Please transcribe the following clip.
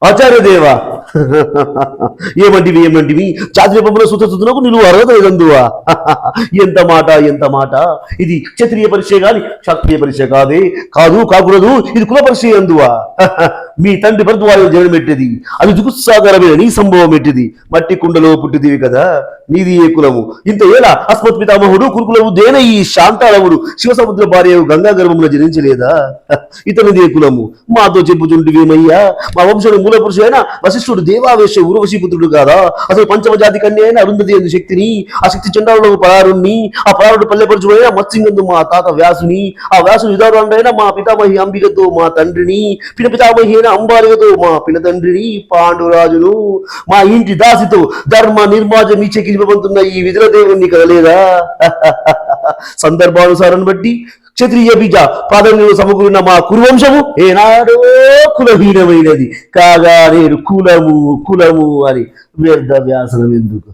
ఆచార్యదేవా ఏమంటివి జాతీయ పంపుల సుతసుతులకు నిలువు అర్హత లేదందువా ఎంత మాట ఎంత మాట. ఇది క్షత్రియ పరీక్ష గాని క్షత్రియ పరీక్ష కాకూడదు ఇది కుల పరీక్ష అందువా. మీ తండ్రి భరద్వాజు జనం పెట్టిది అది జుగుత్సాగరమైన నీ సంభవం ఎట్టిది. మట్టి కుండలో పుట్టిదివి కదా నీది ఏ కులము. ఇంత ఏలా అస్మత్ పితామహుడు కురుకులవు దేన ఈ శాంతాళవుడు శివసముద్ర భార్య గంగా గర్భంలో జనించలేదా. ఇతనిది ఏ కులము మాతో చెప్పుచుంటివేమయ్యా. మా వంశంలో మూల పురుషుడైన వశిష్ఠుడు దేవావేశ ఉర్వశీపుత్రుడు కాదా. అసలు పంచమ జాతి కన్య అయిన అరుంధతి ఎందు శక్తిని ఆ శక్తి చండాలుడు పరారుణ్ణి ఆ పరారుడు పల్లెపరుచుడైన మత్స్యంగందు మా తాత వ్యాసుని ఆ వ్యాసుడు విధారుడైన మా పితామహి అంబికతో మా తండ్రిని పినపితామహి అయిన అంబాలికతో మా పినతండ్రిని పాండురాజును మా ఇంటి దాసితో ధర్మ నిర్మాజం ఇచ్చెక్కించబడుతున్న ఈ విధుల దేవుణ్ణి కదలేదా. సందర్భానుసారాన్ని బట్టి క్షత్రియ బీజ ప్రాధాన్యంలో సమకూరిన మా కురువంశము ఏనాడో కులహీనమైనది కాగా నేను కులము అని వ్యర్థ వ్యాసనం ఎందుకు.